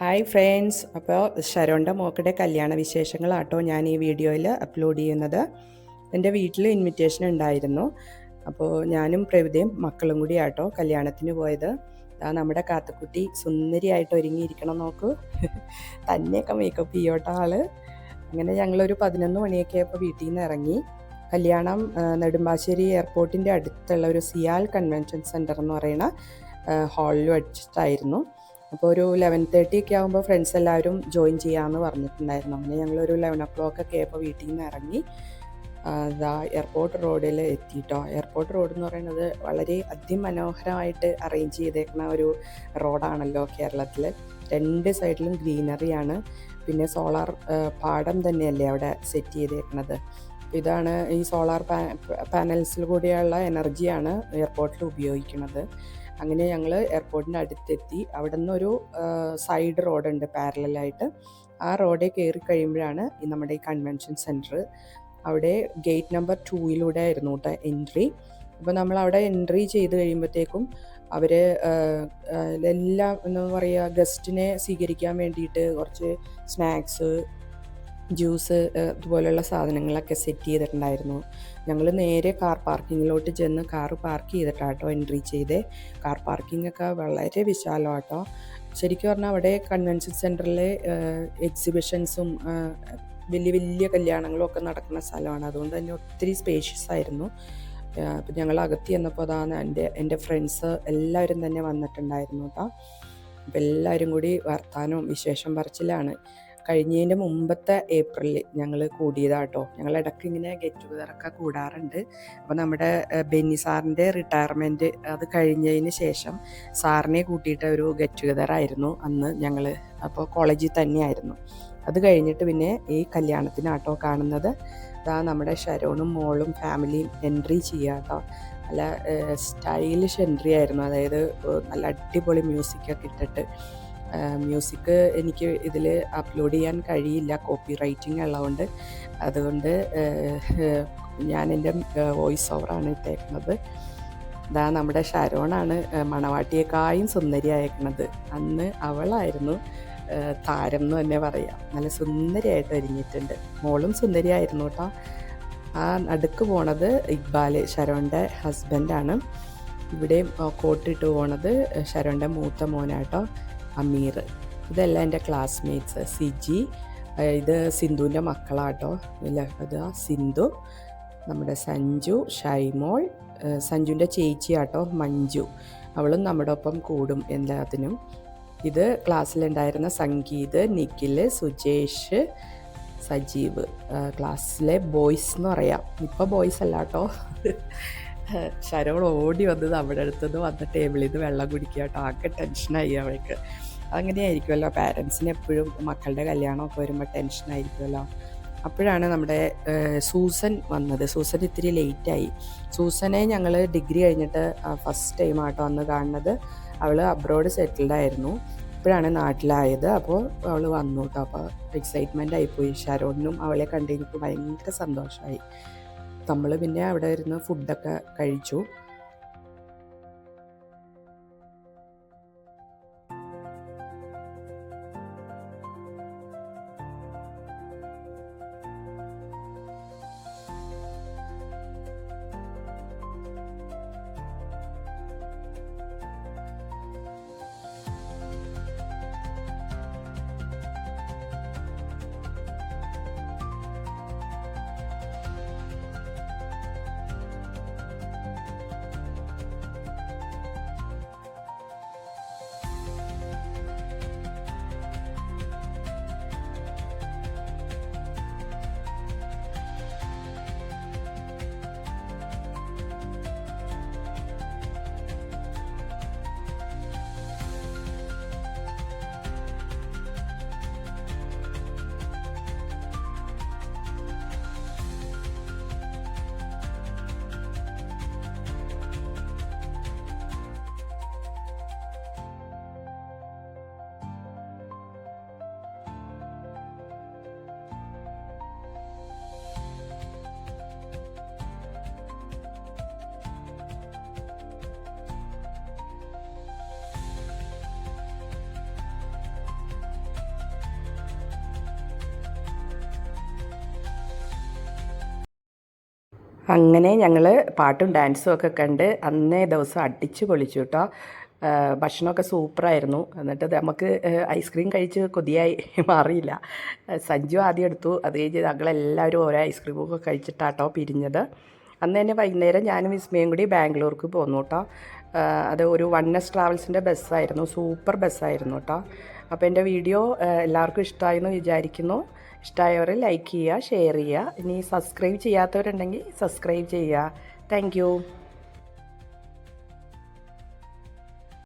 Hi friends, അപ്പോൾ ഷരോൻ്റെ മോക്കടെ കല്യാണ വിശേഷങ്ങളാട്ടോ ഞാൻ ഈ വീഡിയോയിൽ അപ്ലോഡ് ചെയ്യുന്നത്. എൻ്റെ വീട്ടിൽ ഇൻവിറ്റേഷൻ ഉണ്ടായിരുന്നു. അപ്പോൾ ഞാനും പ്രവിതയും മക്കളും കൂടി ആട്ടോ കല്യാണത്തിന് പോയത്. നമ്മുടെ കാത്തുക്കുട്ടി സുന്ദരിയായിട്ട് ഒരുങ്ങിയിരിക്കണം നോക്കൂ. തന്നെയൊക്കെ മേക്കപ്പ് ചെയ്യോട്ടോ ആള്. അങ്ങനെ ഞങ്ങളൊരു 11 മണിയൊക്കെ ആയപ്പോൾ വീട്ടിൽ നിന്ന് ഇറങ്ങി. കല്യാണം നെടുമ്പാശ്ശേരി എയർപോർട്ടിൻ്റെ അടുത്തുള്ള ഒരു സിയാൽ കൺവെൻഷൻ സെൻറ്റർ എന്ന് പറയുന്ന ഹാളിൽ വെച്ചിട്ടായിരുന്നു. അപ്പോൾ ഒരു 11:30 ഒക്കെ ആകുമ്പോൾ ഫ്രണ്ട്സ് എല്ലാവരും ജോയിൻ ചെയ്യാമെന്ന് പറഞ്ഞിട്ടുണ്ടായിരുന്നു. അങ്ങനെ ഞങ്ങളൊരു 11 ഒക്കെ ആയപ്പോൾ വീട്ടിൽ നിന്ന് ഇറങ്ങി എയർപോർട്ട് റോഡിൽ എത്തിയിട്ടോ. എയർപോർട്ട് റോഡ് എന്ന് പറയുന്നത് വളരെ അതിമനോഹരമായിട്ട് അറേഞ്ച് ചെയ്തേക്കുന്ന ഒരു റോഡാണല്ലോ കേരളത്തിൽ. 2 സൈഡിലും ഗ്രീനറിയാണ്. പിന്നെ സോളാർ പാടം തന്നെയല്ലേ അവിടെ സെറ്റ് ചെയ്തേക്കുന്നത്. ഇതാണ് ഈ സോളാർ പാനൽസിൽ കൂടിയുള്ള എനർജിയാണ് എയർപോർട്ടിൽ ഉപയോഗിക്കുന്നത്. അങ്ങനെ ഞങ്ങൾ എയർപോർട്ടിൻ്റെ അടുത്തെത്തി. അവിടെ നിന്നൊരു സൈഡ് റോഡുണ്ട് പാരലായിട്ട്. ആ റോഡിൽ കയറി കഴിയുമ്പോഴാണ് നമ്മുടെ ഈ കൺവെൻഷൻ സെൻറ്റർ. അവിടെ ഗേറ്റ് നമ്പർ 2 ആയിരുന്നു കേട്ടോ എൻട്രി. അപ്പോൾ നമ്മൾ അവിടെ എൻട്രി ചെയ്ത് കഴിയുമ്പോഴത്തേക്കും അവർ എല്ലാം എന്താ പറയുക, ഗസ്റ്റിനെ സ്വീകരിക്കാൻ വേണ്ടിയിട്ട് കുറച്ച് സ്നാക്സ്, ജ്യൂസ് അതുപോലെയുള്ള സാധനങ്ങളൊക്കെ സെറ്റ് ചെയ്തിട്ടുണ്ടായിരുന്നു. ഞങ്ങൾ നേരെ കാർ പാർക്കിങ്ങിലോട്ട് ചെന്ന് കാറ് പാർക്ക് ചെയ്തിട്ടാട്ടോ എൻട്രി ചെയ്തേ. കാർ പാർക്കിങ്ങൊക്കെ വളരെ വിശാലമാട്ടോ. ശരിക്കും പറഞ്ഞാൽ അവിടെ കൺവെൻഷൻ സെൻറ്ററിലെ എക്സിബിഷൻസും വലിയ വലിയ കല്യാണങ്ങളും ഒക്കെ നടക്കുന്ന സ്ഥലമാണ്. അതുകൊണ്ട് തന്നെ ഒത്തിരി സ്പേഷ്യസ് ആയിരുന്നു. അപ്പം ഞങ്ങൾ അകത്ത് ചെന്നപ്പോൾ അതാണ് എൻ്റെ ഫ്രണ്ട്സ് എല്ലാവരും തന്നെ വന്നിട്ടുണ്ടായിരുന്നു കേട്ടോ. അപ്പം എല്ലാവരും കൂടി വർത്താനവും വിശേഷം പറച്ചിലാണ്. കഴിഞ്ഞതിൻ്റെ മുമ്പത്തെ ഏപ്രിലിൽ ഞങ്ങൾ കൂടിയതാട്ടോ. ഞങ്ങൾ ഇടയ്ക്ക് ഇങ്ങനെ ഗെറ്റ് ടുഗദറൊക്കെ കൂടാറുണ്ട്. അപ്പോൾ നമ്മുടെ ബെന്നി സാറിൻ്റെ റിട്ടയർമെൻറ്റ് അത് കഴിഞ്ഞതിന് ശേഷം സാറിനെ കൂട്ടിയിട്ട് ഒരു ഗെറ്റ് ടുഗദറായിരുന്നു അന്ന് ഞങ്ങൾ. അപ്പോൾ കോളേജിൽ തന്നെയായിരുന്നു. അത് കഴിഞ്ഞിട്ട് പിന്നെ ഈ കല്യാണത്തിനാട്ടോ കാണുന്നത്. നമ്മുടെ ഷരോണും മോളും ഫാമിലിയും എൻട്രി ചെയ്യുക കേട്ടോ. നല്ല സ്റ്റൈലിഷ് എൻട്രി ആയിരുന്നു. അതായത് നല്ല അടിപൊളി മ്യൂസിക്കൊക്കെ ഇട്ടിട്ട്. മ്യൂസിക് എനിക്ക് ഇതിൽ അപ്ലോഡ് ചെയ്യാൻ കഴിയില്ല, കോപ്പി റൈറ്റിംഗ് ഉള്ളതുകൊണ്ട്. അതുകൊണ്ട് ഞാൻ എൻ്റെ വോയിസ് ഓവറാണ് ഇട്ടേക്കുന്നത്. നമ്മുടെ ഷരോണാണ് മണവാട്ടിയേക്കായും സുന്ദരിയായേക്കണത്. അന്ന് അവളായിരുന്നു താരം എന്ന് തന്നെ പറയാം. നല്ല സുന്ദരിയായിട്ട് ഒരുങ്ങിയിട്ടുണ്ട്. മോളും സുന്ദരിയായിരുന്നു കേട്ടോ. ആ നടുക്ക് പോണത് ഇക്ബാൽ, ഷരോൻ്റെ ഹസ്ബൻഡാണ്. ഇവിടെയും കോട്ടിട്ട് പോണത് ഷരോൻ്റെ മൂത്ത മോനാട്ടോ അമീർ. ഇതെല്ലാം എൻ്റെ ക്ലാസ്മേറ്റ്സ്. സിജി, ഇത് സിന്ധുവിൻ്റെ മക്കളാട്ടോ. അത് സിന്ധു, നമ്മുടെ സഞ്ജു, ഷൈമോൾ, സഞ്ജുവിൻ്റെ ചേച്ചിയാട്ടോ മഞ്ജു. അവളും നമ്മുടെ ഒപ്പം കൂടും എല്ലാത്തിനും. ഇത് ക്ലാസ്സിലുണ്ടായിരുന്ന സംഗീത്, നിഖിൽ, സുജേഷ്, സജീവ്. ക്ലാസ്സിലെ ബോയ്സ് എന്ന് പറയാം. ഇപ്പോൾ ബോയ്സ് അല്ല കേട്ടോ. ശരോൺ ഓടി വന്നത് അവിടെ അടുത്തുനിന്ന് വന്ന ടേബിളിൽ നിന്ന് വെള്ളം കുടിക്കുക കേട്ടോ. ആകെ ടെൻഷനായി അവൾക്ക്. അങ്ങനെയായിരിക്കുമല്ലോ, പാരൻസിന് എപ്പോഴും മക്കളുടെ കല്യാണമൊക്കെ വരുമ്പോൾ ടെൻഷനായിരിക്കുമല്ലോ. അപ്പോഴാണ് നമ്മുടെ സൂസൻ വന്നത്. സൂസൻ ഇത്തിരി ലേറ്റായി. സൂസനെ ഞങ്ങൾ ഡിഗ്രി കഴിഞ്ഞിട്ട് ഫസ്റ്റ് ടൈം ആട്ടോ അന്ന് കാണുന്നത്. അവൾ അബ്രോഡ് സെറ്റിൽഡ് ആയിരുന്നു. ഇപ്പോഴാണ് നാട്ടിലായത്. അപ്പോൾ അവൾ വന്നു കേട്ടോ. അപ്പോൾ എക്സൈറ്റ്മെൻ്റ് ആയിപ്പോയി. ഷരോണിനും അവളെ കണ്ടുകഴിഞ്ഞപ്പോൾ ഭയങ്കര സന്തോഷമായി. നമ്മൾ പിന്നെ അവിടെ ഇരുന്ന് ഫുഡൊക്കെ കഴിച്ചു. അങ്ങനെ ഞങ്ങൾ പാട്ടും ഡാൻസും ഒക്കെ കണ്ട് അന്നേ ദിവസം അടിച്ച് പൊളിച്ചു കേട്ടോ. ഭക്ഷണമൊക്കെ സൂപ്പറായിരുന്നു. എന്നിട്ട് നമുക്ക് ഐസ്ക്രീം കഴിച്ച് കൊതിയായി മാറിയില്ല. സഞ്ജു ആദ്യം എടുത്തു, അത് കഴിഞ്ഞ് ഞങ്ങളെല്ലാവരും ഓരോ ഐസ്ക്രീമൊക്കെ കഴിച്ചിട്ടാട്ടോ പിരിഞ്ഞത്. അന്ന് തന്നെ വൈകുന്നേരം ഞാനും വിസ്മയും കൂടി ബാംഗ്ലൂർക്ക് പോന്നു കേട്ടോ. അത് ഒരു 1S ട്രാവൽസിൻ്റെ ബസ്സായിരുന്നു, സൂപ്പർ ബസ്സായിരുന്നു കേട്ടോ. അപ്പോൾ എൻ്റെ വീഡിയോ എല്ലാവർക്കും ഇഷ്ടമായെന്ന് വിചാരിക്കുന്നു. ഇഷ്ടമായവർ ലൈക്ക് ചെയ്യുക, ഷെയർ ചെയ്യുക. ഇനി സബ്സ്ക്രൈബ് ചെയ്യാത്തവരുണ്ടെങ്കിൽ സബ്സ്ക്രൈബ് ചെയ്യുക. താങ്ക്